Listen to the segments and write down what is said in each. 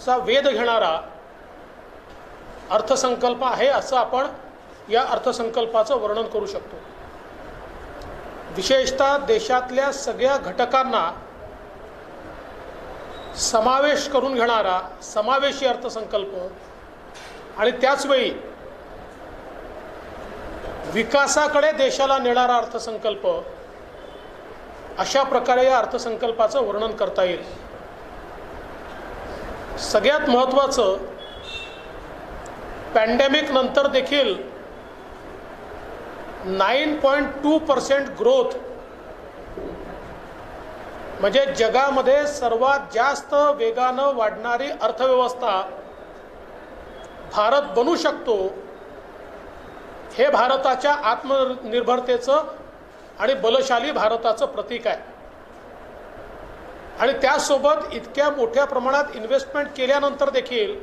चा वेध घेणारा अर्थसंकल्प आहे असं आपण या अर्थसंकल्पाचं वर्णन करू शकतो। विशेषतः देशातल्या सगळ्या घटकांना समावेश करून घेणारा समावेशी अर्थसंकल्प आणि त्याचवेळी विकासाकडे देशाला नेणारा अर्थसंकल्प, अशा प्रकारे या अर्थसंकल्पाचं वर्णन करता येईल। सगळ्यात महत्त्वाचं, पॅन्डेमिक नंतर देखील 9.2% ग्रोथ, म्हणजे जगामध्ये सर्वात जास्त वेगानं वाढणारी अर्थव्यवस्था भारत बनू शकतो, हे भारताच्या आत्मनिर्भरतेचं आणि बलशाली भारताचं प्रतीक आहे। आणि त्यासोबत इतक्या मोठ्या प्रमाणात इन्व्हेस्टमेंट केल्यानंतर देखील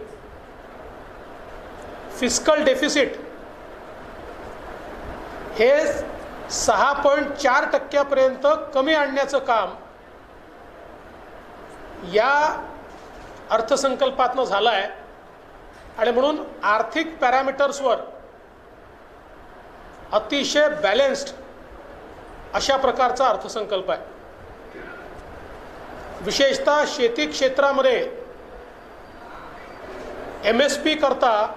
फिस्कल डेफिसिट हे 6.4% कमी आणण्याचं काम या अर्थसंकल्पातनं झालं आहे। आणि म्हणून आर्थिक पॅरामीटर्सवर अतिशय बॅलन्स्ड अशा प्रकारचा अर्थसंकल्प आहे। विशेषतः शेती क्षेत्रामध्ये MSP करता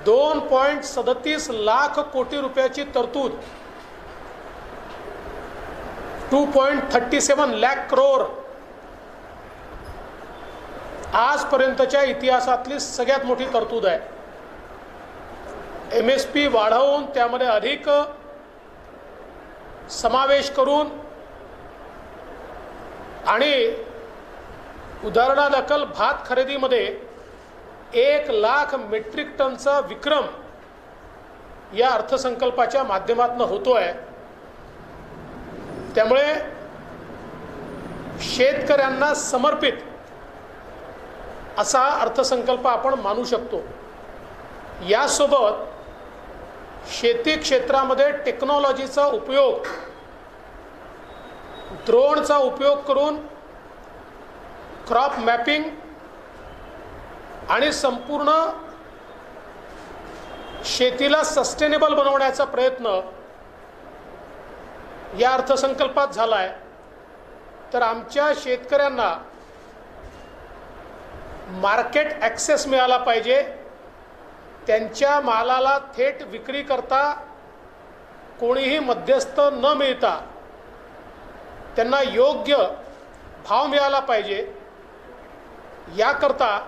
2.37 लाख कोटी रुपयाची तरतूद, 2.37 लाख करोड, आजपर्यंतच्या इतिहासातली सगळ्यात मोठी तरतूद आहे। MSP वाढवून त्यामध्ये अधिक समावेश करून आणि उदाहरणादाखल भात खरेदीमध्ये 1 लाख मेट्रिक टनचा विक्रम या अर्थसंकल्पाच्या माध्यमातून होतोय। त्यामुळे शेतकऱ्यांना समर्पित असा अर्थसंकल्प आपण मानू शकतो। यासोबत शेती क्षेत्रामध्ये टेक्नॉलॉजीचा उपयोग, ड्रोनचा उपयोग करून क्रॉप मॅपिंग आणि संपूर्ण शेतीला सस्टेनेबल बनवण्याचा प्रयत्न या अर्थसंकल्पात झाला आहे। तर आमच्या शेतकऱ्यांना मार्केट ॲक्सेस मिळाला पाहिजे, त्यांच्या मालाला थेट विक्री करता कोणीही मध्यस्थ न मिळता त्यांना योग्य भाव मिळाला पाहिजे। याकरता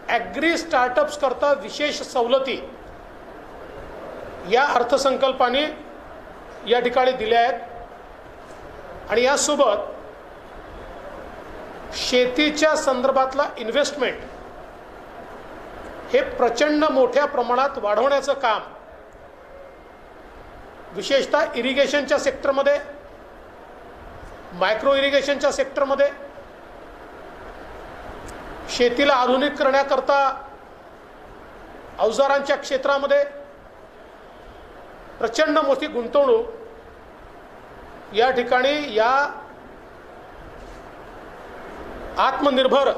ॲग्री स्टार्टअप्स करता विशेष सवलती या अर्थसंकल्पाने या ठिकाणी दिल्या आहेत। आणि यासोबत शेतीच्या संदर्भातला इन्व्हेस्टमेंट हे प्रचंड मोठ्या प्रमाणात वाढवण्याचं काम विशेषतः इरिगेशनच्या सेक्टरमध्ये, मायक्रो इरिगेशनच्या सेक्टरमध्ये, शेतीला आधुनिक करण्याकरता अवजारांच्या क्षेत्रामध्ये प्रचंड मोठी गुंतवणूक या ठिकाणी या आत्मनिर्भर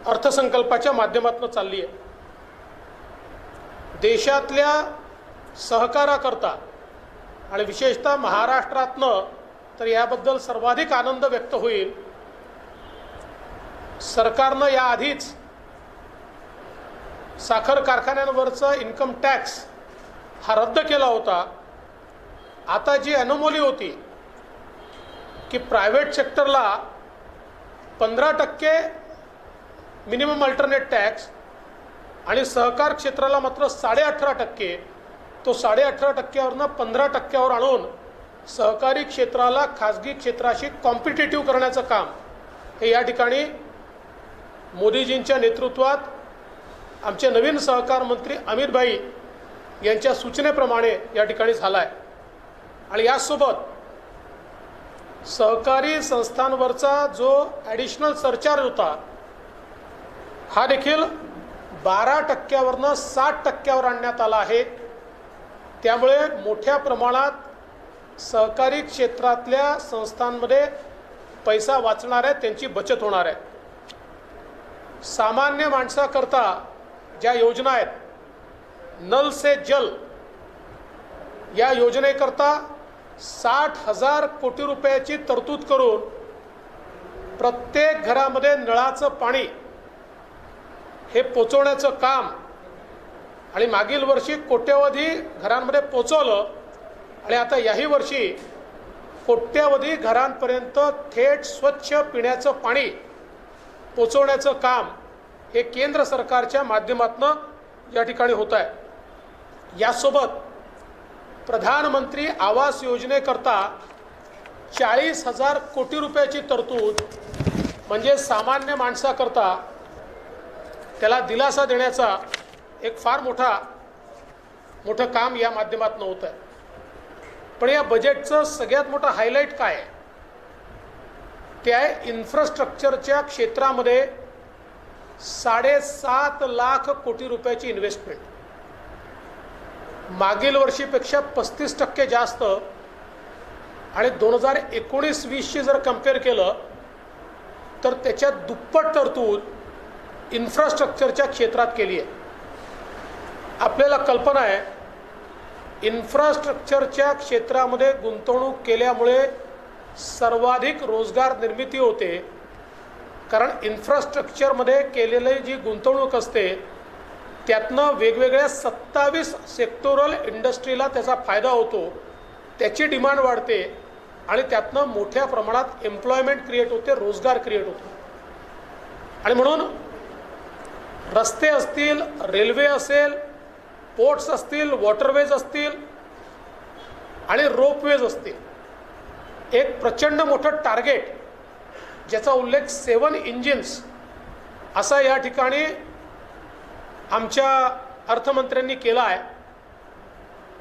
अर्थसंकल्पाच्या माध्यमातून चालली आहे। देशातल्या सहकाराकरता आणि विशेषतः महाराष्ट्रातनं तर याबद्दल सर्वाधिक आनंद व्यक्त होईल। सरकारनं याआधीच साखर कारखान्यांवरचा इन्कम टॅक्स हा रद्द केला होता। आता जी अनोमली होती की प्रायव्हेट सेक्टरला 15% मिनिमम अल्टरनेट टॅक्स आणि सहकार क्षेत्राला मात्र 18.5%, तो 18.5%वरनं 15%वर आणून सहकारी क्षेत्राला खाजगी क्षेत्राशी कॉम्पिटिटिव्ह करण्याचं काम हे या ठिकाणी मोदीजींच्या नेतृत्वात आमचे नवीन सहकार मंत्री अमित भाई यांच्या सूचनेप्रमाणे या ठिकाणी झाला आहे। आणि यासोबत सहकारी संस्थांवरचा जो ॲडिशनल सरचार्ज होता हा देखील 12%वरनं 60%वर आणण्यात आला आहे। त्यामुळे मोठ्या प्रमाणात सहकारी क्षेत्रातल्या संस्थांमध्ये पैसा वाचणार आहे, त्यांची बचत होणार आहे। सामान्य माणसाकरता ज्या योजना आहेत, नल से जल या योजनेकरता 60,000 कोटी रुपयाची तरतूद करून प्रत्येक घरामध्ये नळाचं पाणी हे पोचवण्याचं काम आणि मागील वर्षी कोट्यवधी घरांमध्ये पोचवलं आणि आता याही वर्षी कोट्यवधी घरांपर्यंत थेट स्वच्छ पिण्याचं पाणी पोचवण्याचं काम हे केंद्र सरकारच्या माध्यमातून या ठिकाणी होत आहे। यासोबत प्रधानमंत्री आवास योजनेकरता 40,000 कोटी रुपयाची तरतूद म्हणजे सामान्य माणसाकरता त्याला दिलासा देण्याचा एक फार मोठं काम या माध्यमातून होत आहे। पण या बजेटचं सगळ्यात मोठं हायलाईट काय आहे ते आहे इन्फ्रास्ट्रक्चरच्या क्षेत्रामध्ये 7.5 लाख कोटी रुपयाची इन्व्हेस्टमेंट, मागील वर्षीपेक्षा 35% जास्त आणि 2019-20शी जर कंपेअर केलं तर त्याच्यात दुप्पट तरतूद इन्फ्रास्ट्रक्चरच्या क्षेत्रात केली आहे। आपल्याला कल्पना आहे इन्फ्रास्ट्रक्चरच्या क्षेत्रामध्ये गुंतवणूक केल्यामुळे सर्वाधिक रोजगार निर्मिती होते, कारण इन्फ्रास्ट्रक्चरमध्ये केलेली जी गुंतवणूक असते त्यातनं वेगवेगळ्या 27 सेक्टोरल इंडस्ट्रीला त्याचा फायदा होतो, त्याची डिमांड वाढते आणि त्यातनं मोठ्या प्रमाणात एम्प्लॉयमेंट क्रिएट होते, रोजगार क्रिएट होतो। आणि म्हणून रस्ते असतील, रेल्वे असेल, पोर्ट्स असतील, वॉटरवेज असतील आणि रोपवेज असतील, एक प्रचंड मोठं टार्गेट ज्याचा उल्लेख 7 इंजिन्स असा या ठिकाणी आमच्या अर्थमंत्र्यांनी केला आहे।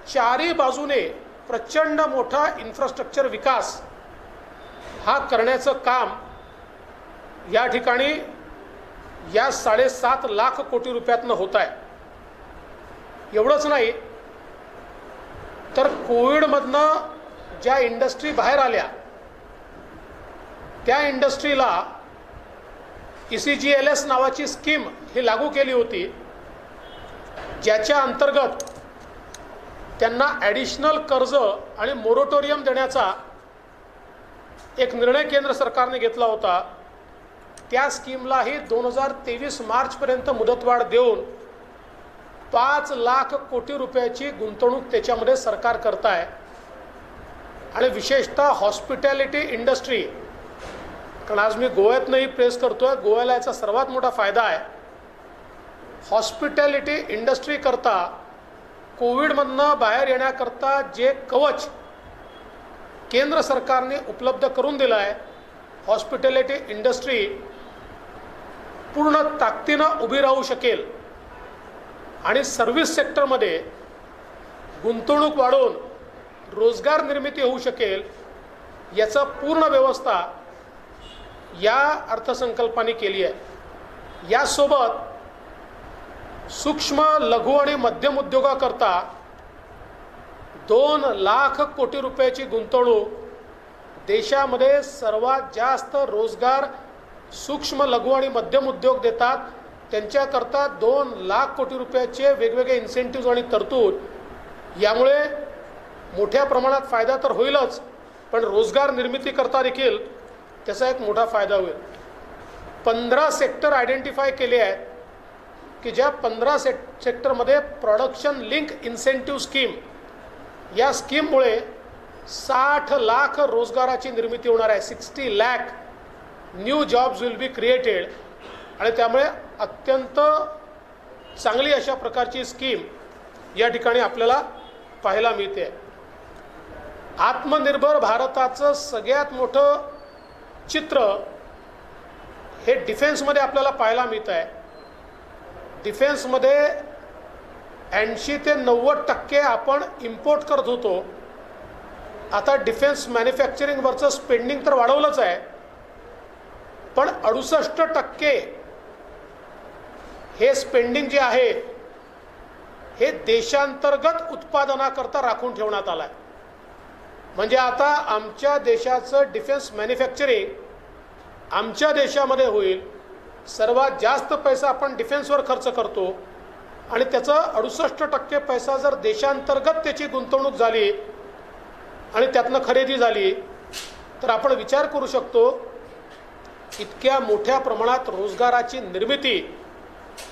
चारही बाजूने प्रचंड मोठा इन्फ्रास्ट्रक्चर विकास हा करण्याचं काम या ठिकाणी या 7.5 लाख कोटी रुपयातनं होत आहे। एवढंच नाही तर कोविडमधनं ज्या इंडस्ट्री बाहेर आल्या त्या इंडस्ट्रीला ECGLS नावाची स्कीम ही लागू केली होती, ज्याच्या अंतर्गत त्यांना ॲडिशनल कर्ज आणि मोरेटोरियम देण्याचा एक निर्णय केंद्र सरकारने घेतला होता। त्या स्कीमलाही 2023 मार्चपर्यंत मुदतवाढ देऊन 5 लाख कोटी रुपयाची गुंतवणूक त्याच्यामध्ये सरकार करत आहे। आणि विशेषतः हॉस्पिटॅलिटी इंडस्ट्री, कारण आज मी गोव्यातनंही प्रेस करतोय, गोव्याला याचा सर्वात मोठा फायदा आहे। हॉस्पिटॅलिटी इंडस्ट्री करता कोविडमधनं बाहेर येण्याकरता जे कवच केंद्र सरकारने उपलब्ध करून दिलं आहे, हॉस्पिटॅलिटी इंडस्ट्री पूर्ण ताकदीनं उभी राहू शकेल आणि सर्व्हिस सेक्टरमध्ये गुंतवणूक वाढवून रोजगार निर्मिती होऊ शकेल, याचा पूर्ण व्यवस्था या अर्थसंकल्पाने केली आहे। यासोबत सूक्ष्म, लघु आणि मध्यम उद्योगाकरता 2 लाख कोटी रुपयाची गुंतवणूक, देशामध्ये सर्वात जास्त रोजगार सूक्ष्म, लघु आणि मध्यम उद्योग देतात त्यांच्याकरता 2 लाख कोटी रुपयाचे वेगवेगळे इन्सेंटिव्ह आणि तरतूद, यामुळे मोठ्या प्रमाणात फायदा तर होईलच पण रोजगार निर्मिती करता देखील त्याचा एक मोठा फायदा होईल। 15 सेक्टर आयडेंटिफाय केले आहेत की ज्या 15 सेक्टरमध्ये प्रोडक्शन लिंक इन्सेंटिव्ह स्कीम, या स्कीममुळे 60 लाख रोजगाराची निर्मिती होणार आहे। 60 lakh new jobs will be created आणि त्यामुळे अत्यंत चांगली अशा प्रकारची स्कीम या ठिकाणी आपल्याला पाहायला मिळते। आत्मनिर्भर भारताचं सगळ्यात मोठं चित्र हे डिफेन्समध्ये आपल्याला पाहायला मिळतं आहे। डिफेन्समध्ये 80 ते 90% आपण इम्पोर्ट करत होतो, आता डिफेन्स मॅन्युफॅक्चरिंगवरचं स्पेंडिंग तर वाढवलंच आहे, पण 68% हे स्पेंडिंग जे आहे हे देशांतर्गत उत्पादनाकरता राखून ठेवण्यात आलं आहे। म्हणजे आता आमच्या देशाचं डिफेन्स मॅन्युफॅक्चरिंग आमच्या देशामध्ये होईल सर्वात जास्त पैसा आपण डिफेन्सवर खर्च करतो आणि त्याचा 68% पैसा जर देशांतर्गत त्याची गुंतवणूक झाली आणि त्यातनं खरेदी झाली तर आपण विचार करू शकतो इतक्या मोठ्या प्रमाणात रोजगाराची निर्मिती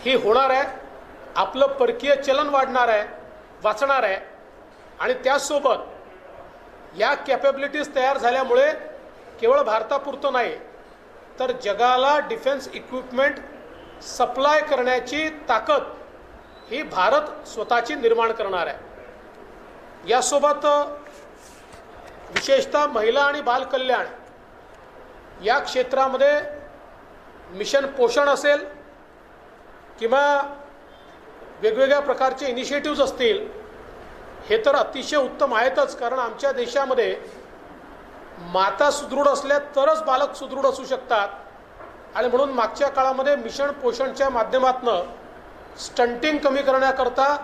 ही होणार आहे, आपलं परकीय चलन वाढणार आहे, वाचणार आहे आणि त्याचसोबत या कॅपॅबिलिटीज तयार झाल्यामुळे केवळ भारतापुरतं नाही तर जगाला डिफेन्स इक्विपमेंट सप्लाय करण्याची ताकद ही भारत स्वतःची निर्माण करणार आहे। यासोबत विशेषतः महिला आणि बालकल्याण या क्षेत्रामध्ये मिशन पोषण असेल किंवा वेगवेगळ्या प्रकारचे इनिशिएटिव्ज असतील हे तर अतिशय उत्तम आहेतच, कारण आमच्या देशामध्ये माता सुदृढ असल्या तरच बालक सुदृढ असू शकतात आणि म्हणून मागच्या काळामध्ये मिशन पोषणच्या माध्यमातून स्टंटिंग कमी करण्याकरता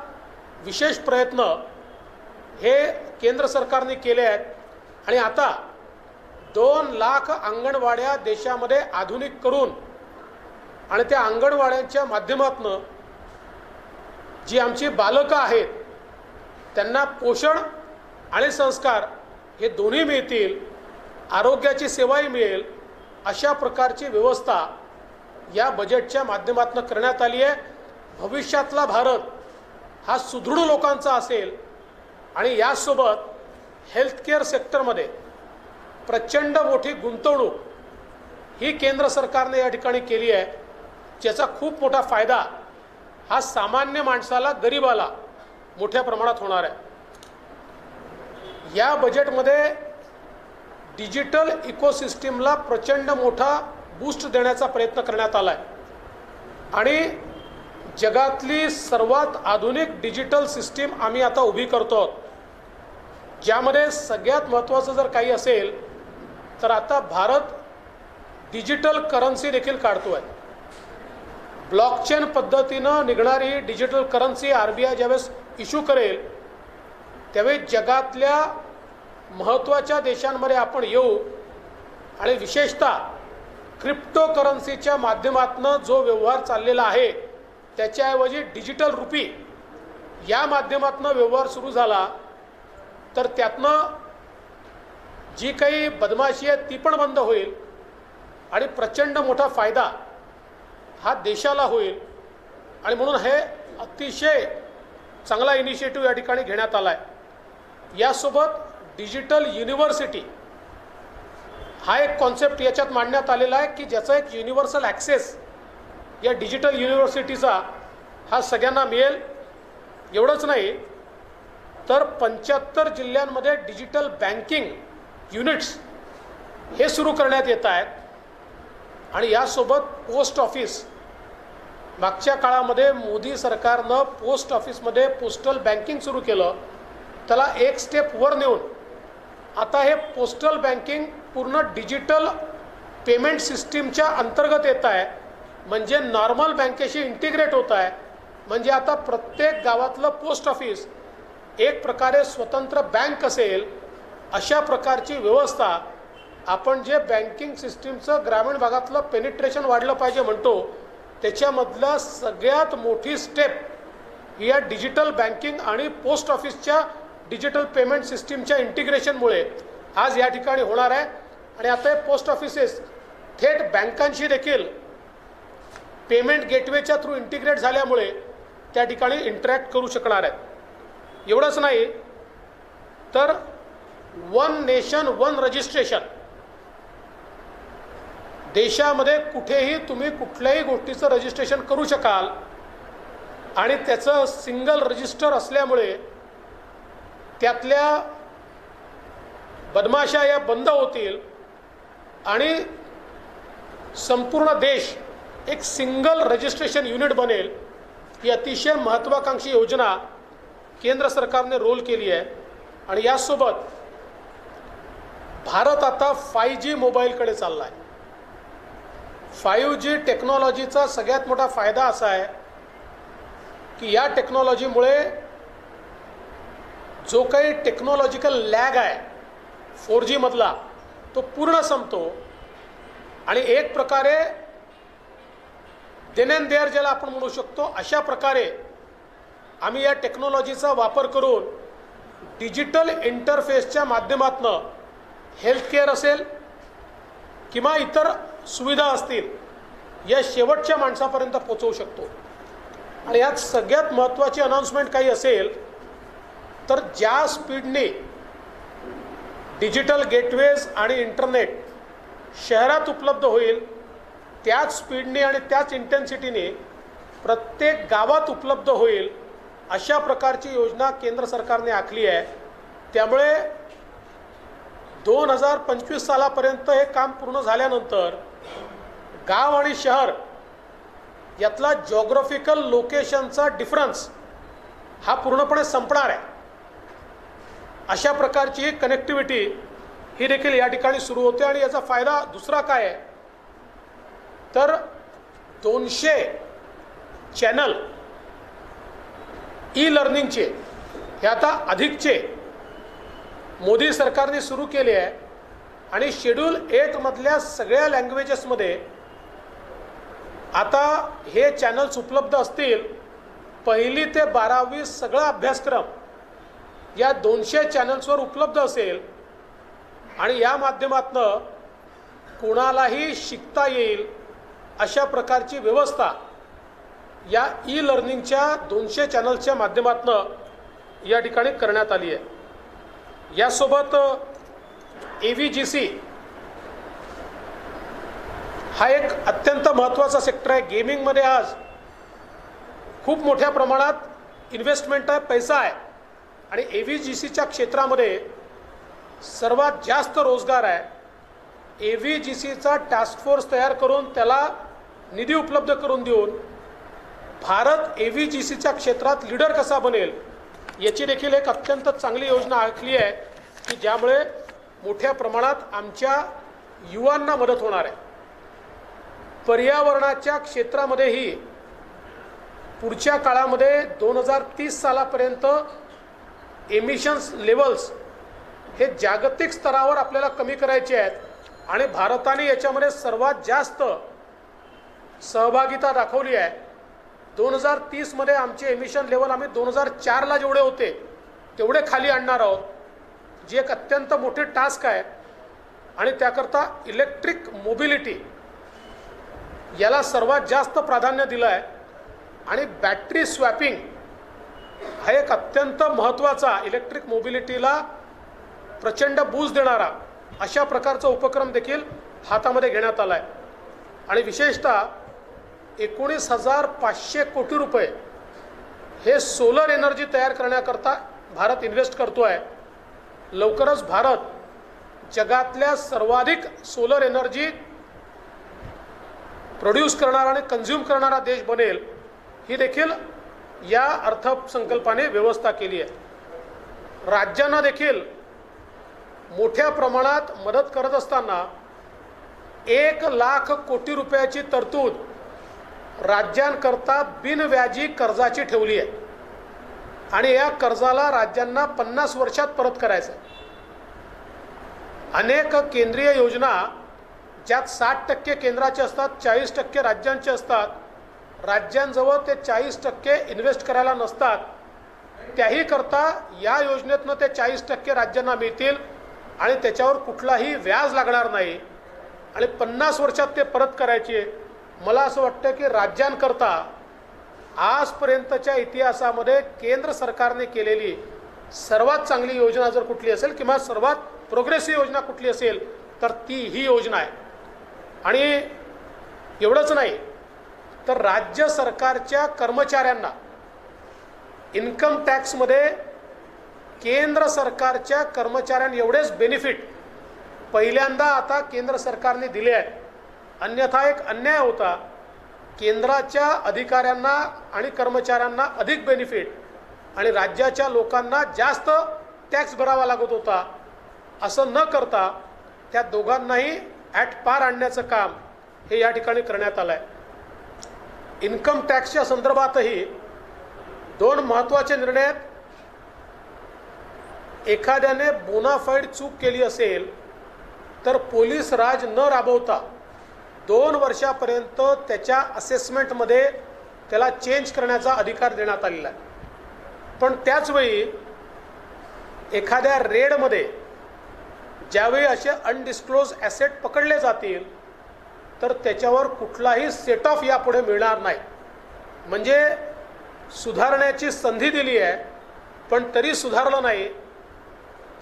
विशेष प्रयत्न हे केंद्र सरकारने केले आहेत आणि आता 2 लाख अंगणवाड्या देशामध्ये आधुनिक करून आणि त्या अंगणवाड्यांच्या माध्यमातून जी आमची बालकं आहेत त्यांना पोषण आणि संस्कार हे दोन्ही मिळतील, आरोग्याची सेवाही मिळेल, अशा प्रकारची व्यवस्था या बजेटच्या माध्यमातून करण्यात आली आहे। भविष्यातला भारत हा सुदृढ लोकांचा असेल आणि यासोबत हेल्थकेअर सेक्टरमध्ये प्रचंड मोठी गुंतवणूक ही केंद्र सरकारने या ठिकाणी केली आहे, ज्याचा खूप मोठा फायदा हा सामान्य माणसाला, गरिबाला मोठ्या प्रमाणात होणार आहे। या बजेटमध्ये डिजिटल इकोसिस्टीमला प्रचंड मोठा बूस्ट देण्याचा प्रयत्न करण्यात आला आहे आणि जगातली सर्वात आधुनिक डिजिटल सिस्टीम आम्ही आता उभी करतो आहोत, ज्यामध्ये सगळ्यात महत्त्वाचं जर काही असेल तर आता भारत डिजिटल करन्सी देखील काढतो आहे। ब्लॉकचेन पद्धतीनं निघणारी ही डिजिटल करन्सी RBI ज्यावेळेस इश्यू करेल त्यावेळी जगातल्या महत्त्वाच्या देशांमध्ये आपण येऊ आणि विशेषतः क्रिप्टो करन्सीच्या माध्यमातून जो व्यवहार चाललेला आहे त्याच्याऐवजी डिजिटल रुपी या माध्यमातून व्यवहार सुरू झाला तर त्यातनं जी काही बदमाशी आहे ती पण बंद होईल आणि प्रचंड मोठा फायदा हा देशाला होईल आणि म्हणून हे अतिशय चांगला इनिशिएटिव्ह या ठिकाणी घेण्यात आला आहे। यासोबत डिजिटल युनिव्हर्सिटी हा एक कॉन्सेप्ट याच्यात मांडण्यात आलेला आहे की ज्याचा एक युनिव्हर्सल ॲक्सेस या डिजिटल युनिव्हर्सिटीचा हा सगळ्यांना मिळेल। एवढंच नाही तर 75 जिल्ह्यांमध्ये डिजिटल बँकिंग युनिट्स हे सुरू करण्यात येत आहेत आणि यासोबत पोस्ट ऑफिस, मागच्या काळामध्ये मोदी सरकारनं पोस्ट ऑफिसमध्ये पोस्टल बँकिंग सुरू केलं, त्याला एक स्टेप वर नेऊन आता हे पोस्टल बँकिंग पूर्ण डिजिटल पेमेंट सिस्टीमच्या अंतर्गत येत आहे, म्हणजे नॉर्मल बँकेशी इंटिग्रेट होत आहे। म्हणजे आता प्रत्येक गावातलं पोस्ट ऑफिस एक प्रकारे स्वतंत्र बँक असेल, अशा प्रकारची व्यवस्था आपण जे बँकिंग सिस्टीमचं ग्रामीण भागातलं पेनिट्रेशन वाढलं पाहिजे म्हणतो त्याच्यामधलं सगळ्यात मोठी स्टेप ही या डिजिटल बँकिंग आणि पोस्ट ऑफिसच्या डिजिटल पेमेंट सिस्टीमच्या इंटिग्रेशनमुळे आज या ठिकाणी होणार आहे आणि आता हे पोस्ट ऑफिसेस थेट बँकांशी देखील पेमेंट गेटवेच्या थ्रू इंटिग्रेट झाल्यामुळे त्या ठिकाणी इंटरॅक्ट करू शकणार आहेत। एवढंच नाही तर वन नेशन वन रजिस्ट्रेशन, देशामध्ये कुठेही तुम्ही कुठल्याही गोष्टीचं रजिस्ट्रेशन करू शकाल आणि त्याचं सिंगल रजिस्टर असल्यामुळे त्यातल्या बदमाशा या बंद होतील आणि संपूर्ण देश एक सिंगल रजिस्ट्रेशन युनिट बनेल। ही अतिशय महत्त्वाकांक्षी योजना केंद्र सरकारने रोल केली आहे आणि यासोबत भारत आता 5G मोबाईलकडे चालला आहे। 5G टेक्नॉलॉजीचा सगळ्यात मोठा फायदा असा आहे की या टेक्नॉलॉजीमुळे जो काही टेक्नॉलॉजिकल लॅग आहे 4G मधला तो पूर्ण संपतो आणि एक प्रकारे देन अँड देअर ज्याला आपण म्हणू शकतो, अशा प्रकारे आम्ही या टेक्नॉलॉजीचा वापर करून डिजिटल इंटरफेसच्या माध्यमातून हेल्थकेअर असेल किंवा इतर सुविधा असतील या शेवटच्या माणसापर्यंत पोहोचवू शकतो. आणि यात सगळ्यात महत्त्वाची अनाउन्समेंट काही असेल तर ज्या स्पीडने डिजिटल गेटवेज आणि इंटरनेट शहरात उपलब्ध होईल त्याच स्पीडने आणि त्याच इंटेन्सिटीने प्रत्येक गावात उपलब्ध होईल अशा प्रकारची योजना केंद्र सरकारने आखली आहे. त्यामुळे 2025 सालापर्यंत हे काम पूर्ण झाल्यानंतर गाव आणि शहर यातला जॉग्राफिकल लोकेशनचा डिफरन्स हा पूर्णपणे संपणार आहे. अशा प्रकारची कनेक्टिव्हिटी ही देखील या ठिकाणी सुरू होते. आणि याचा फायदा दुसरा काय आहे तर 200 चॅनल ई लर्निंगचे हे आता अधिकचे मोदी सरकारने सुरू केले आहे. आणि शेड्यूल 8 मधल्या सगळ्या लँग्वेजेसमध्ये आता हे चॅनल्स उपलब्ध असतील. 1ली ते 12वी सगळा अभ्यासक्रम या 200 चॅनल्सवर उपलब्ध असेल. आणि या माध्यमातून कोणालाही शिकता येईल अशा प्रकारची व्यवस्था या ई लर्निंगच्या 200 चॅनल्सच्या माध्यमातून या ठिकाणी करण्यात आली आहे. यासोबत AVGC हा एक अत्यंत महत्त्वाचा सेक्टर आहे. गेमिंगमध्ये आज खूप मोठ्या प्रमाणात इन्व्हेस्टमेंट आहे, पैसा आहे. आणि AVGCच्या क्षेत्रामध्ये सर्वात जास्त रोजगार आहे. AVGCचा टास्क फोर्स तयार करून त्याला निधी उपलब्ध करून देऊन भारत AVGCच्या क्षेत्रात लीडर कसा बनेल याची देखील एक अत्यंत चांगली योजना आखली आहे की ज्यामुळे मोठ्या प्रमाणात आमच्या युवांना मदत होणार आहे. पर्यावरणाच्या क्षेत्रामध्येही पुढच्या काळामध्ये 2030 सालापर्यंत एमिशन्स लेवल्स हे जागतिक स्तरावर आपल्याला कमी करायचे आहेत. आणि भारताने याच्यामध्ये सर्वात जास्त सहभागिता दाखवली आहे. 2030 मध्ये आमचे एमिशन लेवल आम्ही 2004ला जेवढे होते तेवढे खाली आणणार आहोत, जी एक अत्यंत मोठी टास्क आहे. आणि त्याकरता इलेक्ट्रिक मोबिलिटी याला सर्वात जास्त प्राधान्य दिलं आहे. आणि बॅटरी स्वॅपिंग हा एक अत्यंत महत्त्वाचा इलेक्ट्रिक मोबिलिटीला प्रचंड बूस्ट देणारा अशा प्रकारचा उपक्रम देखील हातामध्ये घेण्यात आला आहे. आणि विशेषतः 19,500 कोटी रुपये हे सोलर एनर्जी तयार करण्याकरता भारत इन्व्हेस्ट करतो आहे. लवकरच भारत जगातल्या सर्वाधिक सोलर एनर्जी प्रोड्यूस करणारा आणि कंझ्युम करणारा देश बनेल, ही देखील या अर्थसंकल्पाने व्यवस्था केली आहे. राज्यांना देखील मोठ्या प्रमाणात मदत करत असताना 1,00,000 कोटी रुपयाची तरतूद राज्यांकरता बिनव्याजी कर्जाची ठेवली आहे. आणि या कर्जाला राज्यांना 50 वर्षात परत करायचं आहे. अनेक केंद्रीय योजना ज्यात 60% केंद्राचे असतात, 40% राज्यांचे असतात, राज्यांजवळ ते 40% इन्व्हेस्ट करायला नसतात. त्याही करता या योजनेतनं ते 40% राज्यांना मिळतील आणि त्याच्यावर कुठलाही व्याज लागणार नाही आणि 50 वर्षात ते परत करायचे. मला असं वाटतं की राज्यांकरता आजपर्यंतच्या इतिहासामध्ये केंद्र सरकारने केलेली सर्वात चांगली योजना जर कुठली असेल किंवा सर्वात प्रोग्रेसिव्ह योजना कुठली असेल तर ती ही योजना आहे. आणि एवढंच नाही तर राज्य सरकारच्या कर्मचाऱ्यांना इन्कम टॅक्समध्ये केंद्र सरकारच्या कर्मचाऱ्यांना एवढेच बेनिफिट पहिल्यांदा आता केंद्र सरकारने दिले आहेत. अन्यथा एक अन्याय होता, केंद्राच्या अधिकाऱ्यांना आणि कर्मचाऱ्यांना अधिक बेनिफिट आणि राज्याच्या लोकांना जास्त टॅक्स भरावा लागत होता. असं न करता त्या दोघांनाही ॲट पार आणण्याचं काम हे या ठिकाणी करण्यात आलं आहे. इन्कम टॅक्सच्या संदर्भातही 2 महत्त्वाचे निर्णय आहेत. एखाद्याने बोनाफाईड चूक केली असेल तर पोलीस राज न राबवता 2 वर्षापर्यंत त्याच्या असेसमेंटमध्ये त्याला चेंज करण्याचा अधिकार देण्यात आलेला आहे. पण त्याचवेळी एखाद्या रेडमध्ये ज्यावेळी असे अनडिस्क्लोज ॲसेट पकडले जातील तर त्याच्यावर कुठलाही सेट ऑफ यापुढे मिळणार नाही. म्हणजे सुधारण्याची संधी दिली आहे, पण तरी सुधारलं नाही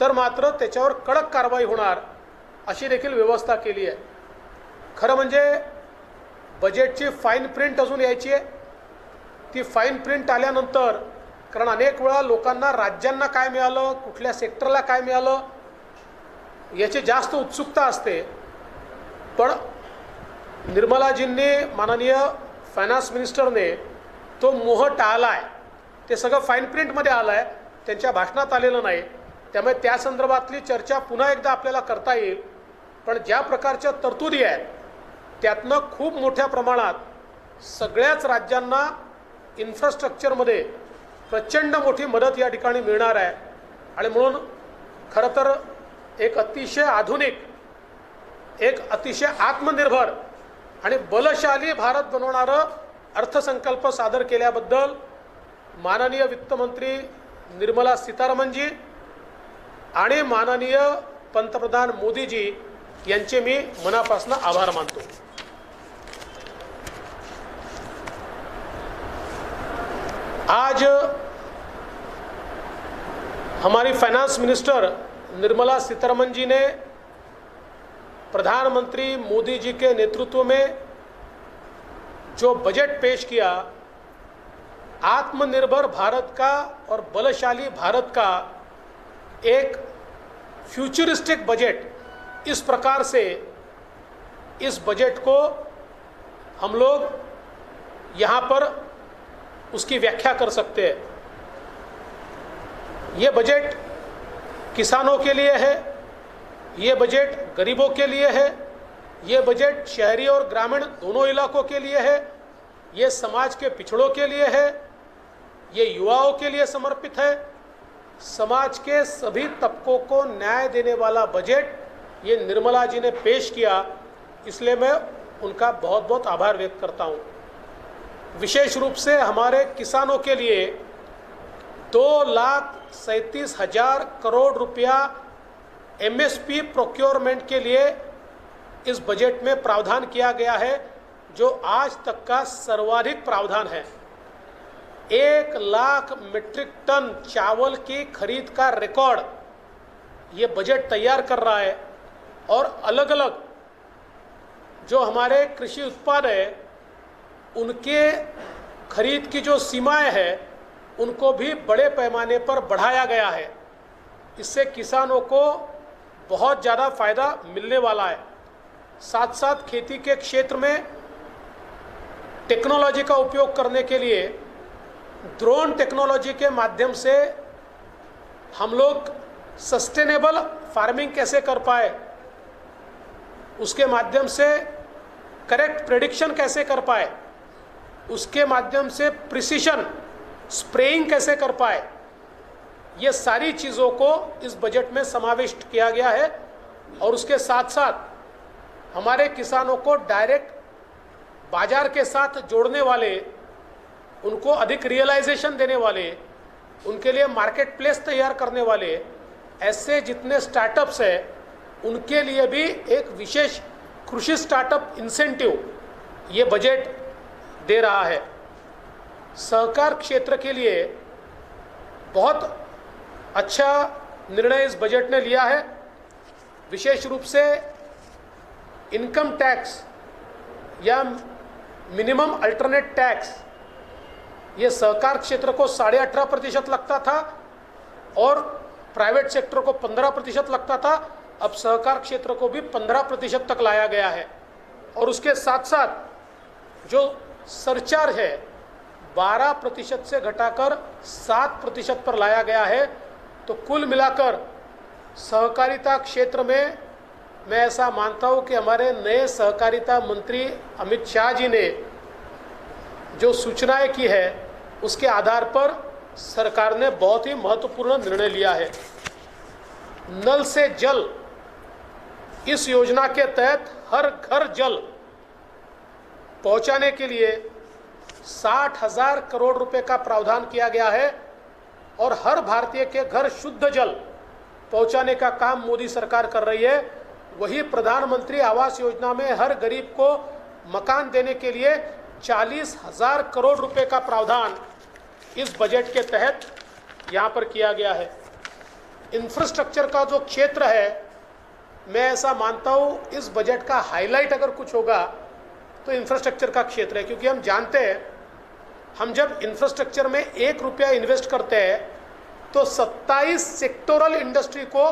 तर मात्र त्याच्यावर कडक कारवाई होणार अशी देखील व्यवस्था केली आहे. खरं म्हणजे बजेटची फाईन प्रिंट अजून यायची आहे. ती फाईन प्रिंट आल्यानंतर, कारण अनेक वेळा लोकांना राज्यांना काय मिळालं, कुठल्या सेक्टरला काय मिळालं याची जास्त उत्सुकता असते. पण निर्मलाजींनी, माननीय फायनान्स मिनिस्टरने तो मोह टाळला आहे. ते सगळं फाईन प्रिंटमध्ये आलं आहे, त्यांच्या भाषणात आलेलं नाही. त्यामुळे त्या संदर्भातली चर्चा पुन्हा एकदा आपल्याला करता येईल. पण ज्या प्रकारच्या तरतुदी आहेत त्यातनं खूप मोठ्या प्रमाणात सगळ्याच राज्यांना इन्फ्रास्ट्रक्चरमध्ये प्रचंड मोठी मदत या ठिकाणी मिळणार आहे. आणि म्हणून खरं तर एक अतिशय आधुनिक, एक अतिशय आत्मनिर्भर आणि बलशाली भारत बनवणारं अर्थसंकल्प सादर केल्याबद्दल माननीय वित्तमंत्री निर्मला सीतारामनजी आणि माननीय पंतप्रधान मोदीजी यांचे मी मनापासून आभार मानतो. आज हमारी फाइनेंस मिनिस्टर निर्मला सीतारमन जी ने प्रधानमंत्री मोदी जी के नेतृत्व में जो बजट पेश किया, आत्मनिर्भर भारत का और बलशाली भारत का एक फ्यूचरिस्टिक बजट, इस प्रकार से इस बजट को हम लोग यहाँ पर उसकी व्याख्या कर सकते हैं. ये बजट किसानों के लिए है, ये बजट गरीबों के लिए है, ये बजट शहरी और ग्रामीण दोनों इलाकों के लिए है, ये समाज के पिछड़ों के लिए है, ये युवाओं के लिए समर्पित है. समाज के सभी तबकों को न्याय देने वाला बजट ये निर्मला जी ने पेश किया, इसलिए मैं उनका बहुत बहुत आभार व्यक्त करता हूँ. विशेष रूप से हमारे किसानों के लिए 2,37,000 करोड़ रुपया MSP प्रोक्योरमेंट के लिए इस बजट में प्रावधान किया गया है, जो आज तक का सर्वाधिक प्रावधान है. 1 लाख मीट्रिक टन चावल की खरीद का रिकॉर्ड ये बजट तैयार कर रहा है. और अलग अलग जो हमारे कृषि उत्पाद है उनके खरीद की जो सीमाएं हैं उनको भी बड़े पैमाने पर बढ़ाया गया है. इससे किसानों को बहुत ज़्यादा फ़ायदा मिलने वाला है. साथ साथ खेती के क्षेत्र में टेक्नोलॉजी का उपयोग करने के लिए ड्रोन टेक्नोलॉजी के माध्यम से हम लोग सस्टेनेबल फार्मिंग कैसे कर पाए, उसके माध्यम से करेक्ट प्रेडिक्शन कैसे कर पाए, उसके माध्यम से प्रिसीशन स्प्रेइंग कैसे कर पाए, ये सारी चीज़ों को इस बजट में समाविष्ट किया गया है. और उसके साथ साथ हमारे किसानों को डायरेक्ट बाजार के साथ जोड़ने वाले, उनको अधिक रियलाइजेशन देने वाले, उनके लिए मार्केट प्लेस तैयार करने वाले ऐसे जितने स्टार्टअप्स हैं उनके लिए भी एक विशेष कृषि स्टार्टअप इंसेंटिव ये बजट दे रहा है. सहकार क्षेत्र के लिए बहुत अच्छा निर्णय इस बजट ने लिया है. विशेष रूप से इनकम टैक्स या मिनिमम अल्टरनेट टैक्स ये सहकार क्षेत्र को 18.5% लगता था और प्राइवेट सेक्टर को 15% लगता था. अब सहकार क्षेत्र को भी 15% तक लाया गया है. और उसके साथ साथ जो सरचार्ज है 12% से घटाकर 7% पर लाया गया है. तो कुल मिलाकर सहकारिता क्षेत्र में मैं ऐसा मानता हूँ कि हमारे नए सहकारिता मंत्री अमित शाह जी ने जो सूचनाएं की है उसके आधार पर सरकार ने बहुत ही महत्वपूर्ण निर्णय लिया है. नल से जल इस योजना के तहत हर घर जल पहुंचाने के लिए 60,000 करोड़ रुपए का प्रावधान किया गया है और हर भारतीय के घर शुद्ध जल पहुंचाने का काम मोदी सरकार कर रही है। वही प्रधानमंत्री आवास योजना में हर गरीब को मकान देने के लिए 40,000 करोड़ रुपए का प्रावधान इस बजट के तहत यहाँ पर किया गया है। इंफ्रास्ट्रक्चर का जो क्षेत्र है, मैं ऐसा मानता हूँ इस बजट का हाईलाइट अगर कुछ होगा तो इंफ्रास्ट्रक्चर का क्षेत्र है, क्योंकि हम जानते हैं हम जब इंफ्रास्ट्रक्चर में 1 रुपया इन्वेस्ट करते हैं तो 27 सेक्टोरल इंडस्ट्री को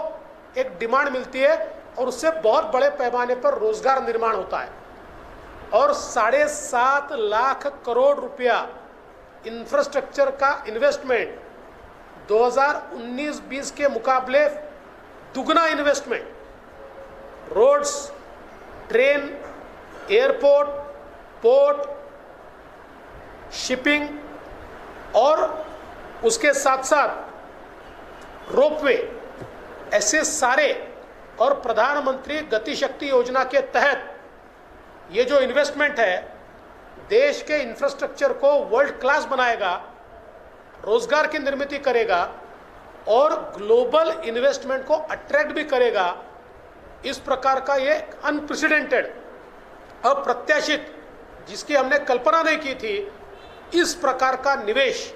एक डिमांड मिलती है और उससे बहुत बड़े पैमाने पर रोजगार निर्माण होता है। और 7.5 लाख करोड़ रुपया इंफ्रास्ट्रक्चर का इन्वेस्टमेंट 2019-20 के मुकाबले दुगना investment, roads, train, airport, port, shipping और उसके साथ साथ रोपवे, ऐसे सारे, और प्रधानमंत्री गति शक्ति योजना के तहत ये जो इन्वेस्टमेंट है देश के इंफ्रास्ट्रक्चर को वर्ल्ड क्लास बनाएगा, रोजगार की निर्मित करेगा और ग्लोबल इन्वेस्टमेंट को अट्रैक्ट भी करेगा। इस प्रकार का ये अनप्रेसिडेंटेड, अप्रत्याशित, जिसकी हमने कल्पना नहीं की थी, इस प्रकार का निवेश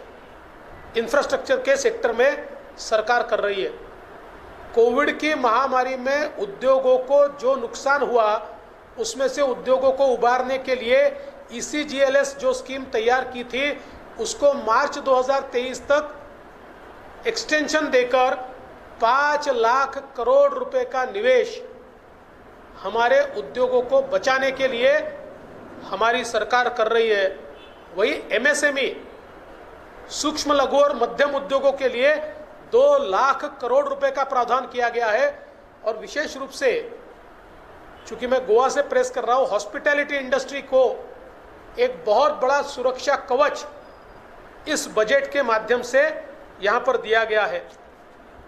इंफ्रास्ट्रक्चर के सेक्टर में सरकार कर रही है। कोविड की महामारी में उद्योगों को जो नुकसान हुआ उसमें से उद्योगों को उबारने के लिए ECGLS जो स्कीम तैयार की थी उसको मार्च 2023 तक एक्सटेंशन देकर 5 लाख करोड़ रुपए का निवेश हमारे उद्योगों को बचाने के लिए हमारी सरकार कर रही है। वही MSME, सूक्ष्म लघु और मध्यम उद्योगों के लिए 2 लाख करोड़ रुपए का प्रावधान किया गया है। और विशेष रूप से चूंकि मैं गोवा से प्रेस कर रहा हूं, हॉस्पिटैलिटी इंडस्ट्री को एक बहुत बड़ा सुरक्षा कवच इस बजट के माध्यम से यहां पर दिया गया है।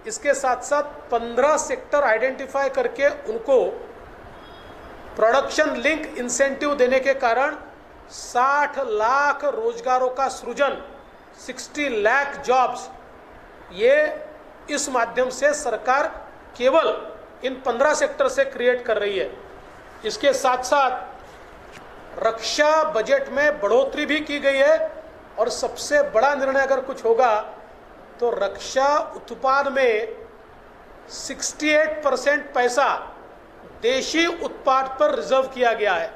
इसके साथ साथ 15 सेक्टर आइडेंटिफाई करके उनको प्रोडक्शन लिंक इंसेंटिव देने के कारण 60 लाख रोजगारों का सृजन, 60 लाख जॉब्स, ये इस माध्यम से सरकार केवल इन 15 सेक्टर से क्रिएट कर रही है। इसके साथ साथ रक्षा बजट में बढ़ोतरी भी की गई है और सबसे बड़ा निर्णय अगर कुछ होगा तो रक्षा उत्पाद में 68% पैसा देशी उत्पाद पर रिजर्व किया गया है।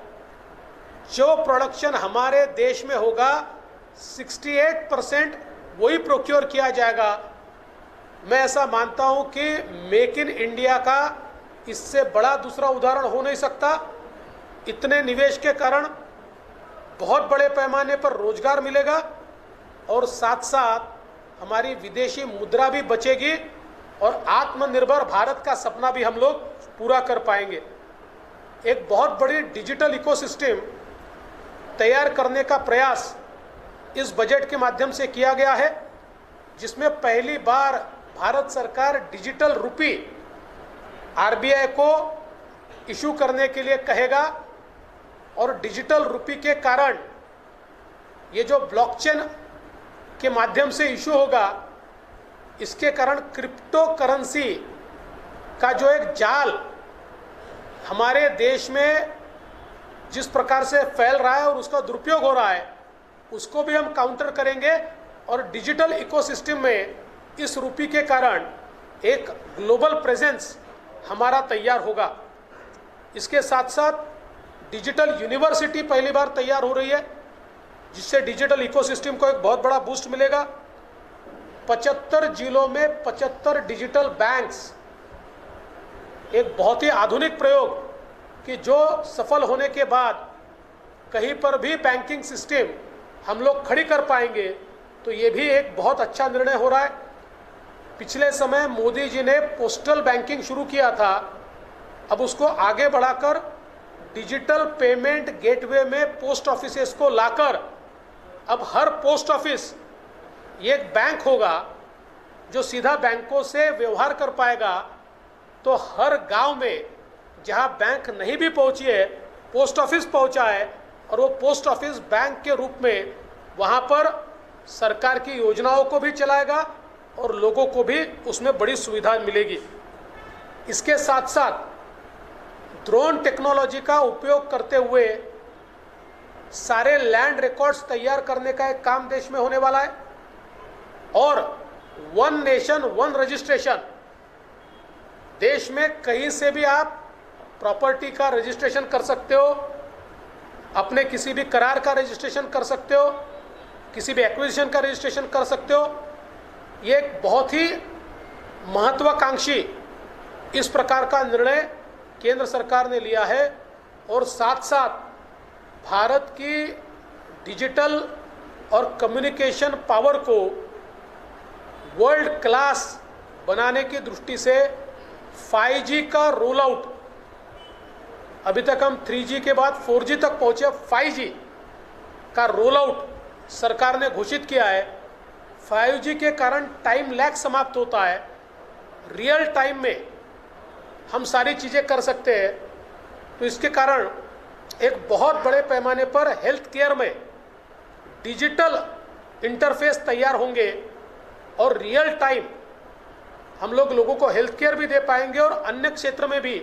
जो प्रोडक्शन हमारे देश में होगा 68% वही प्रोक्योर किया जाएगा। मैं ऐसा मानता हूं कि मेक इन इंडिया का इससे बड़ा दूसरा उदाहरण हो नहीं सकता। इतने निवेश के कारण बहुत बड़े पैमाने पर रोजगार मिलेगा और साथ साथ हमारी विदेशी मुद्रा भी बचेगी और आत्मनिर्भर भारत का सपना भी हम लोग पूरा कर पाएंगे। एक बहुत बड़ी डिजिटल इकोसिस्टम तैयार करने का प्रयास इस बजट के माध्यम से किया गया है, जिसमें पहली बार भारत सरकार डिजिटल रुपी RBI को इशू करने के लिए कहेगा और डिजिटल रुपी के कारण ये जो ब्लॉकचेन के माध्यम से इशू होगा, इसके कारण क्रिप्टो करेंसी का जो एक जाल हमारे देश में जिस प्रकार से फैल रहा है और उसका दुरुपयोग हो रहा है, उसको भी हम काउंटर करेंगे और डिजिटल इकोसिस्टम में इस रुपी के कारण एक ग्लोबल प्रेजेंस हमारा तैयार होगा। इसके साथ साथ डिजिटल यूनिवर्सिटी पहली बार तैयार हो रही है, जिससे डिजिटल इकोसिस्टम को एक बहुत बड़ा बूस्ट मिलेगा। 75 जिलों में 75 डिजिटल बैंक्स, एक बहुत ही आधुनिक प्रयोग कि जो सफल होने के बाद कहीं पर भी बैंकिंग सिस्टम हम लोग खड़ी कर पाएंगे, तो ये भी एक बहुत अच्छा निर्णय हो रहा है। पिछले समय मोदी जी ने पोस्टल बैंकिंग शुरू किया था, अब उसको आगे बढ़ाकर डिजिटल पेमेंट गेटवे में पोस्ट ऑफिसेस को लाकर अब हर पोस्ट ऑफिस ये एक बैंक होगा जो सीधा बैंकों से व्यवहार कर पाएगा। तो हर गांव में जहां बैंक नहीं भी पहुंची है, पोस्ट ऑफिस पहुंचा है, और वो पोस्ट ऑफिस बैंक के रूप में वहाँ पर सरकार की योजनाओं को भी चलाएगा और लोगों को भी उसमें बड़ी सुविधा मिलेगी। इसके साथ साथ ड्रोन टेक्नोलॉजी का उपयोग करते हुए सारे लैंड रिकॉर्ड्स तैयार करने का एक काम देश में होने वाला है और वन नेशन वन रजिस्ट्रेशन, देश में कहीं से भी आप प्रॉपर्टी का रजिस्ट्रेशन कर सकते हो, अपने किसी भी करार का रजिस्ट्रेशन कर सकते हो, किसी भी एक्विजिशन का रजिस्ट्रेशन कर सकते हो। ये एक बहुत ही महत्वाकांक्षी इस प्रकार का निर्णय केंद्र सरकार ने लिया है और साथ साथ भारत की डिजिटल और कम्युनिकेशन पावर को वर्ल्ड क्लास बनाने की दृष्टि से 5G का रोल आउट, अभी तक हम 3G के बाद 4G तक पहुंचे, 5G का रोल आउट सरकार ने घोषित किया है। 5G के कारण टाइम लैग समाप्त होता है, रियल टाइम में हम सारी चीज़ें कर सकते हैं। तो इसके कारण एक बहुत बड़े पैमाने पर हेल्थ केयर में डिजिटल इंटरफेस तैयार होंगे और रियल टाइम हम लोगों को हेल्थ केयर भी दे पाएंगे और अन्य क्षेत्र में भी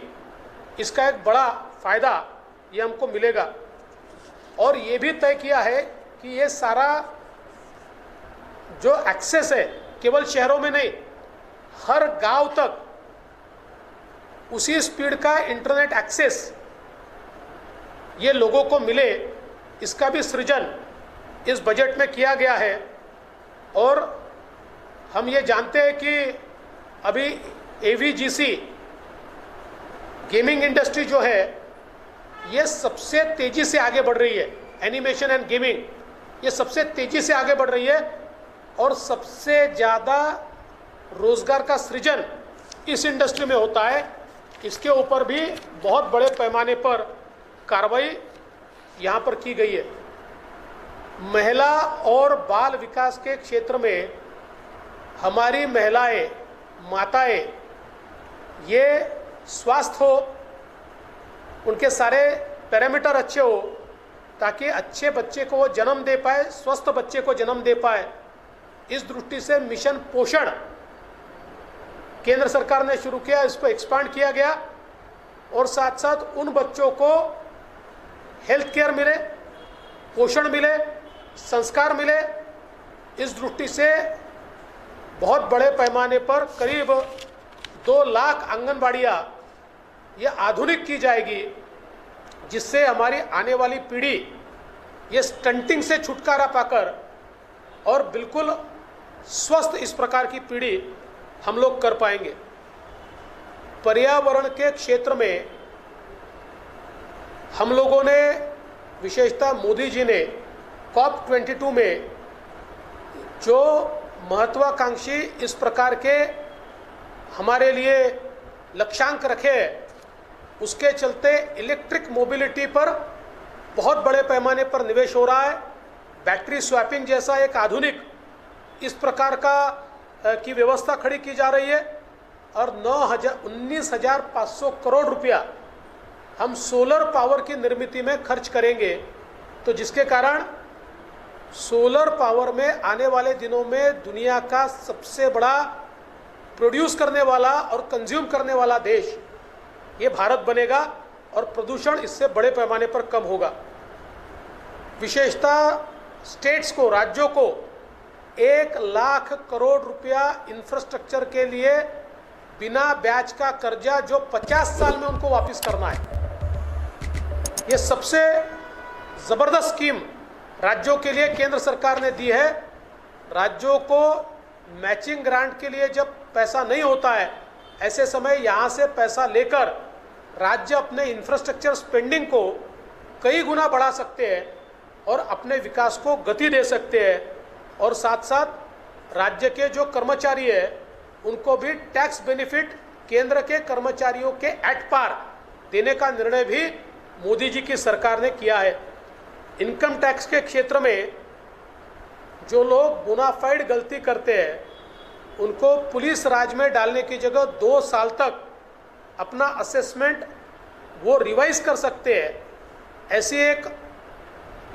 इसका एक बड़ा फायदा ये हमको मिलेगा। और ये भी तय किया है कि ये सारा जो एक्सेस है केवल शहरों में नहीं, हर गांव तक उसी स्पीड का इंटरनेट एक्सेस ये लोगों को मिले, इसका भी सृजन इस बजट में किया गया है। और हम ये जानते हैं कि अभी AVGC गेमिंग इंडस्ट्री जो है ये सबसे तेजी से आगे बढ़ रही है, एनिमेशन एंड गेमिंग ये सबसे तेजी से आगे बढ़ रही है और सबसे ज़्यादा रोजगार का सृजन इस इंडस्ट्री में होता है। इसके ऊपर भी बहुत बड़े पैमाने पर कार्रवाई यहाँ पर की गई है। महिला और बाल विकास के क्षेत्र में हमारी महिलाएं, माताएं, ये स्वस्थ हो, उनके सारे पैरामीटर अच्छे हो ताकि अच्छे बच्चे को वो जन्म दे पाए, स्वस्थ बच्चे को जन्म दे पाए। इस दृष्टि से मिशन पोषण केंद्र सरकार ने शुरू किया, इसको एक्सपांड किया गया और साथ साथ उन बच्चों को हेल्थ केयर मिले, पोषण मिले, संस्कार मिले। इस दृष्टि से बहुत बड़े पैमाने पर करीब 2 लाख आंगनबाड़ियाँ ये आधुनिक की जाएगी, जिससे हमारी आने वाली पीढ़ी ये स्टंटिंग से छुटकारा पाकर और बिल्कुल स्वस्थ इस प्रकार की पीढ़ी हम लोग कर पाएंगे। पर्यावरण के क्षेत्र में हम लोगों ने विशेषतः मोदी जी ने COP22 में जो महत्वाकांक्षी इस प्रकार के हमारे लिए लक्ष्यांक रखे हैं, उसके चलते इलेक्ट्रिक मोबिलिटी पर बहुत बड़े पैमाने पर निवेश हो रहा है। बैटरी स्वैपिंग जैसा एक आधुनिक इस प्रकार का की व्यवस्था खड़ी की जा रही है और 19,500 करोड़ रुपया हम सोलर पावर की निर्मिति में खर्च करेंगे। तो जिसके कारण सोलर पावर में आने वाले दिनों में दुनिया का सबसे बड़ा प्रोड्यूस करने वाला और कंज्यूम करने वाला देश ये भारत बनेगा और प्रदूषण इससे बड़े पैमाने पर कम होगा। विशेषतः स्टेट्स को, राज्यों को 1 लाख करोड़ रुपया इंफ्रास्ट्रक्चर के लिए बिना ब्याज का कर्जा जो 50 साल में उनको वापस करना है, ये सबसे ज़बरदस्त स्कीम राज्यों के लिए केंद्र सरकार ने दी है। राज्यों को मैचिंग ग्रांट के लिए जब पैसा नहीं होता है, ऐसे समय यहाँ से पैसा लेकर राज्य अपने इंफ्रास्ट्रक्चर स्पेंडिंग को कई गुना बढ़ा सकते हैं और अपने विकास को गति दे सकते हैं। और साथ साथ राज्य के जो कर्मचारी है उनको भी टैक्स बेनिफिट केंद्र के कर्मचारियों के एट पार देने का निर्णय भी मोदी जी की सरकार ने किया है। इनकम टैक्स के क्षेत्र में जो लोग बोनाफाइड गलती करते हैं उनको पुलिस राज में डालने की जगह 2 साल तक अपना असेसमेंट वो रिवाइज कर सकते हैं। ऐसी एक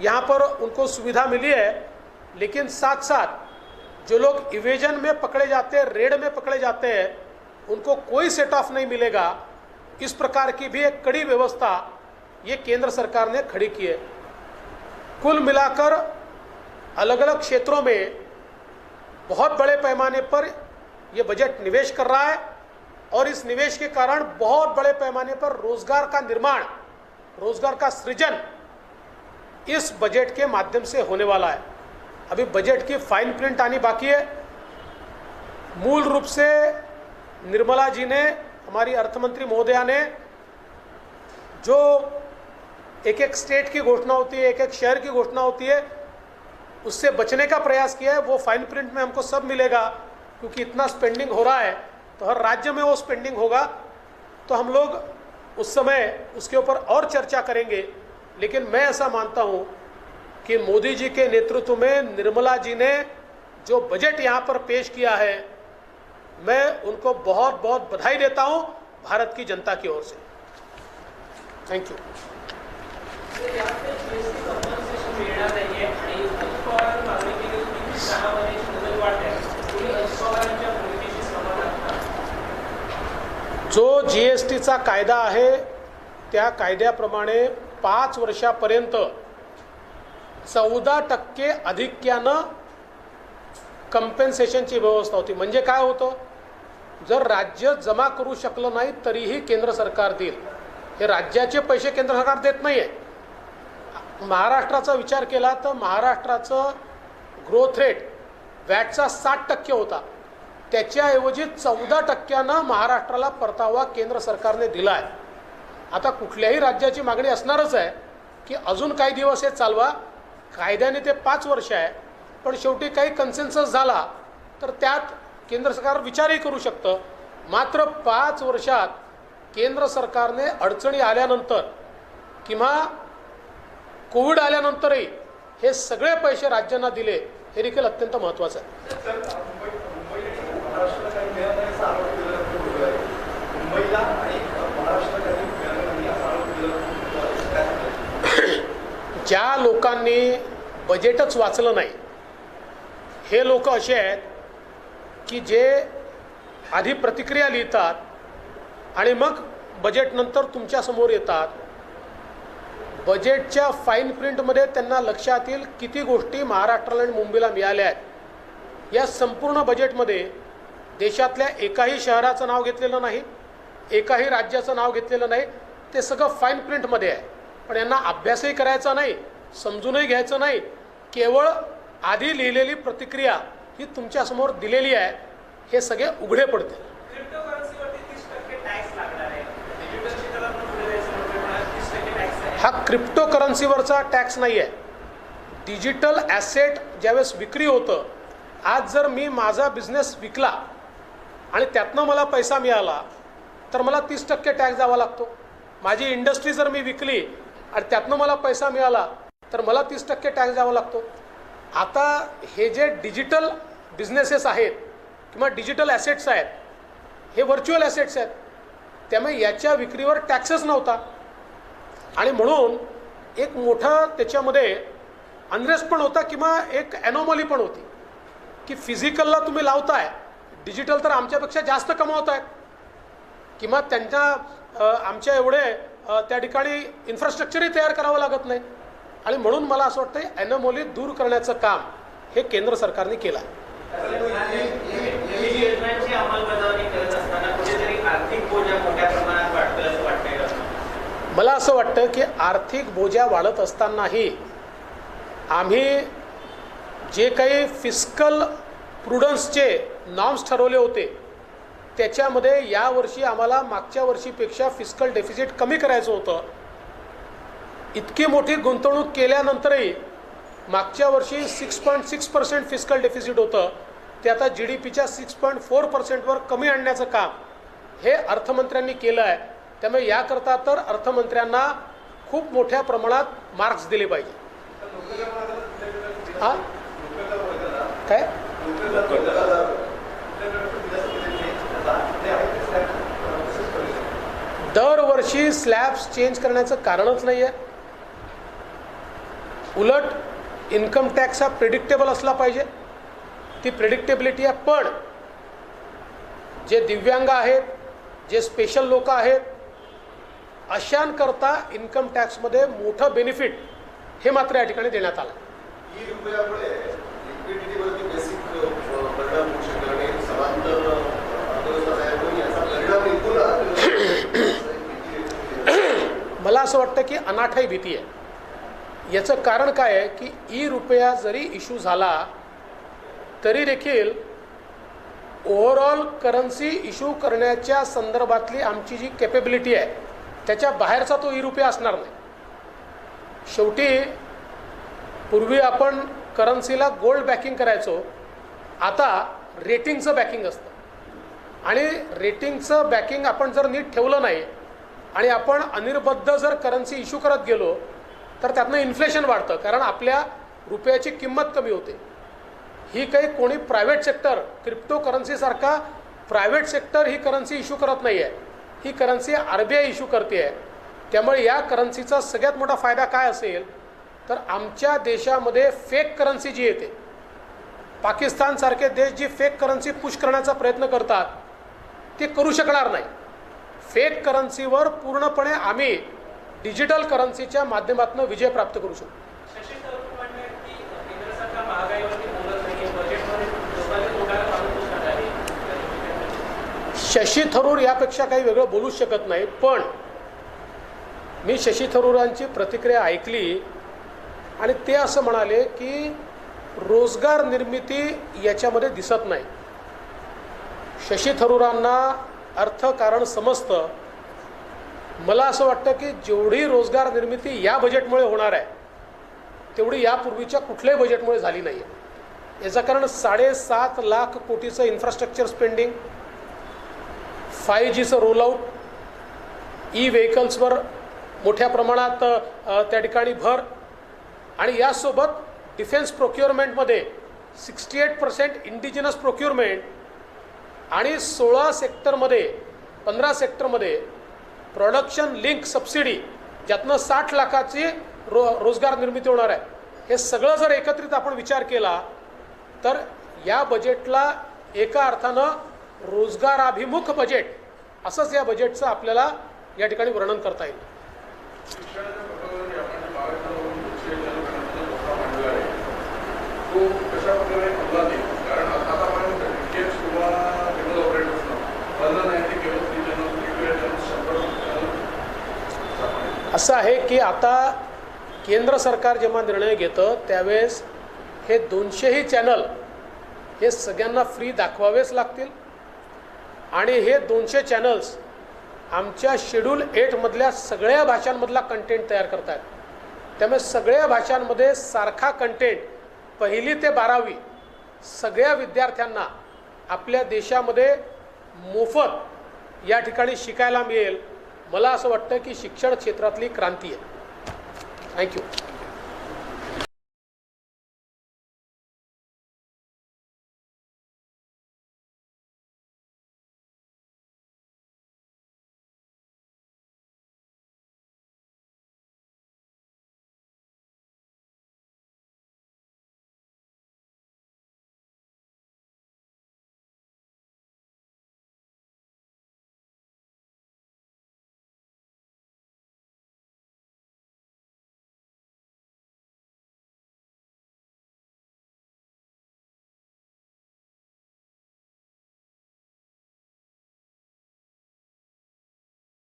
यहाँ पर उनको सुविधा मिली है, लेकिन साथ साथ जो लोग इवेजन में पकड़े जाते हैं, रेड में पकड़े जाते हैं, उनको कोई सेट ऑफ नहीं मिलेगा। इस प्रकार की भी एक कड़ी व्यवस्था ये केंद्र सरकार ने खड़ी की है। कुल मिलाकर अलग अलग क्षेत्रों में बहुत बड़े पैमाने पर यह बजट निवेश कर रहा है और इस निवेश के कारण बहुत बड़े पैमाने पर रोजगार का निर्माण, रोजगार का सृजन इस बजट के माध्यम से होने वाला है। अभी बजट की फाइन प्रिंट आनी बाकी है। मूल रूप से निर्मला जी ने, हमारी अर्थमंत्री महोदया ने, जो एक एक स्टेट की घोषणा होती है, एक एक शहर की घोषणा होती है, उससे बचने का प्रयास किया है। वो फाइन प्रिंट में हमको सब मिलेगा, क्योंकि इतना स्पेंडिंग हो रहा है तो हर राज्य में वो स्पेंडिंग होगा। तो हम लोग उस समय उसके ऊपर और चर्चा करेंगे। लेकिन मैं ऐसा मानता हूँ कि मोदी जी के नेतृत्व में निर्मला जी ने जो बजट यहाँ पर पेश किया है, मैं उनको बहुत बहुत बधाई देता हूँ भारत की जनता की ओर से। Thank you. जो जीएसटीचा कायदा आहे त्या कायद्याप्रमाणे 5 वर्षापर्यंत 14% अधिक्यानं कंपेन्सेशनची व्यवस्था होती। म्हणजे काय होतं, जर राज्य जमा करू शकलं नाही तरीही केंद्र सरकार देईल। हे राज्याचे पैसे केंद्र सरकार देत नाही आहे। महाराष्ट्राचा विचार केला तर महाराष्ट्राचं ग्रोथ रेट वॅटचा 60% होता, त्याच्याऐवजी 14% महाराष्ट्राला परतावा केंद्र सरकारने दिला आहे। आता कुठल्याही राज्याची मागणी असणारच आहे की अजून काही दिवस हे चालवा। कायद्याने ते 5 वर्ष आहे, पण शेवटी काही कन्सेन्सस झाला तर त्यात केंद्र सरकार विचारही करू शकतं। मात्र 5 वर्षात केंद्र सरकारने अडचणी आल्यानंतर किंवा कोविड आल्यानंतरही हे सगळे पैसे राज्यांना दिले, हे देखील अत्यंत महत्त्वाचं आहे। ज्या लोकांनी बजेटच वाचलं नाही, हे लोक असे आहेत की जे आधी प्रतिक्रिया लिहितात आणि मग बजेट नंतर तुमच्या समोर येतात। बजेटच्या फाईन प्रिंटमध्ये त्यांना लक्षात येईल किती गोष्टी महाराष्ट्राला आणि मुंबईला मिळाल्या आहेत। या संपूर्ण बजेटमध्ये देशातल्या एकाही शहराचं नाव घेतलेलं नाही, एकाही राज्याचं नाव घेतलेलं नाही। ते सगळं फाईन प्रिंटमध्ये आहे, पण यांना अभ्यासही करायचा नाही, समजूनही घ्यायचं नाही। केवळ आधी लिहिलेली प्रतिक्रिया ही तुमच्या समोर दिलेली आहे, हे सगळे उघडे पडते। हा क्रिप्टो करन्सीवरचा टॅक्स नाही आहे, डिजिटल ॲसेट ज्यावेळेस विक्री होतं। आज जर मी माझा बिझनेस विकला आणि त्यातनं मला पैसा मिळाला तर मला 30% टॅक्स द्यावा लागतो। माझी इंडस्ट्री जर मी विकली आणि त्यातनं मला पैसा मिळाला तर मला 30% टॅक्स द्यावा लागतो। आता हे जे डिजिटल बिझनेसेस आहेत किंवा डिजिटल ॲसेट्स आहेत, हे व्हर्च्युअल ॲसेट्स आहेत, त्यामुळे याच्या विक्रीवर टॅक्सच नव्हता आणि म्हणून एक मोठा त्याच्यामध्ये अनरेस्ट पण होता किंवा एक ॲनोमली पण होती की फिजिकलला तुम्ही लावताय, डिजिटल तर आमच्यापेक्षा जास्त कमावतायत किंवा त्यांच्या आमच्या एवढे त्या ठिकाणी इन्फ्रास्ट्रक्चरही तयार करावं लागत नाही। आणि म्हणून मला असं वाटतं ॲनोमली दूर करण्याचं काम हे केंद्र सरकारने केलं आहे। मला असं वाटतं की आर्थिक बोजा वाढत असतानाही आम्ही जे काही फिस्कल प्रुडन्सचे नॉर्म्स ठरवले होते त्याच्यामध्ये यावर्षी आम्हाला मागच्या वर्षीपेक्षा फिस्कल डेफिसिट कमी करायचं होतं। इतकी मोठी गुंतवणूक केल्यानंतरही मागच्या वर्षी 6.6% फिस्कल डेफिसिट होतं, ते आता GDPच्या 6.4% वर कमी आणण्याचं काम हे अर्थमंत्र्यांनी केलं आहे। त्यामुळे याकरता तर अर्थमंत्र्यांना खूप मोठ्या प्रमाणात मार्क्स दिले पाहिजे। हां काय दरवर्षी स्लॅब्स चेंज करण्याचं कारणच नाही आहे। उलट इन्कम टॅक्स हा प्रेडिक्टेबल असला पाहिजे. ती प्रेडिक्टेबिलिटी आहे. पण जे दिव्यांग आहेत, जे स्पेशल लोक आहेत, अशांकरता इन्कम टॅक्समध्ये मोठं बेनिफिट हे मात्र या ठिकाणी देण्यात आलं. मला असं वाटतं की अनाठाई भीती आहे. याचं कारण काय आहे की ई रुपया जरी इश्यू झाला तरी देखील ओव्हरऑल करन्सी इश्यू करण्याच्या संदर्भातली आमची जी कॅपेबिलिटी आहे त्याच्या बाहेरचा तो ई रुपया असणार नाही. शेवटी पूर्वी आपण करन्सीला गोल्ड बॅकिंग करायचो, आता रेटिंगचं बॅकिंग असतं. आणि रेटिंगचं बॅकिंग आपण जर नीट ठेवलं नाही आणि आपण अनिर्बद्ध जर करन्सी इश्यू करत गेलो तर त्यातनं इन्फ्लेशन वाढतं, कारण आपल्या रुपयाची किंमत कमी होते. ही काही कोणी प्रायव्हेट सेक्टर, क्रिप्टो करन्सीसारखा प्रायव्हेट सेक्टर ही करन्सी इश्यू करत नाही आहे. ही करन्सी RBI इश्यू करते आहे. त्यामुळे या करन्सीचा सगळ्यात मोठा फायदा काय असेल तर आमच्या देशामध्ये फेक करन्सी जी येते, पाकिस्तानसारखे देश जी फेक करन्सी पुश करण्याचा प्रयत्न करतात ते करू शकणार नाही. फेक करन्सीवर पूर्णपणे आम्ही डिजिटल करन्सीच्या माध्यमातून विजय प्राप्त करू शकतो. शशी थरूर यापेक्षा काही वेगळं बोलूच शकत नाही. पण मी शशी थरूरांची प्रतिक्रिया ऐकली आणि ते असं म्हणाले की रोजगार निर्मिती याच्यामध्ये दिसत नाही. शशी थरूरांना अर्थकारण समजतं. मला असं वाटतं की जेवढी रोजगार निर्मिती या बजेटमुळे होणार आहे तेवढी यापूर्वीच्या कुठल्याही बजेटमुळे झाली नाही आहे. याचं कारण 7.5 लाख कोटीचं इन्फ्रास्ट्रक्चर स्पेंडिंग, 5Gचं रोलआउट, ई व्हेकल्सवर मोठ्या प्रमाणात त्या ठिकाणी भर, आणि यासोबत डिफेन्स प्रोक्युअरमेंटमध्ये 68% इंडिजिनस प्रोक्युअरमेंट आणि 16 सेक्टरमध्ये 15 सेक्टरमध्ये प्रोडक्शन लिंक सबसिडी ज्यातनं 60 लाखाची रोजगार निर्मिती होणार आहे. हे सगळं जर एकत्रित आपण विचार केला तर या बजेटला एका अर्थानं रोजगाराभिमुख बजेट असंच या बजेटचं आपल्याला या ठिकाणी वर्णन करता येईल. असं आहे की आता केंद्र सरकार जेव्हा निर्णय घेतं त्यावेळेस हे 200ही चॅनल हे सगळ्यांना फ्री दाखवावेच लागतील. आणि हे 200 चॅनल्स आमच्या शेड्यूल 8 मधल्या सगळ्या भाषांमधला कंटेंट तयार करतात. त्यामुळे सगळ्या भाषांमध्ये सारखा कंटेंट 1ली ते 12वी सगळ्या विद्यार्थ्यांना आपल्या देशामध्ये मोफत या ठिकाणी शिकायला मिळेल. मला असं वाटतं की शिक्षण क्षेत्रातली क्रांती आहे. थँक्यू.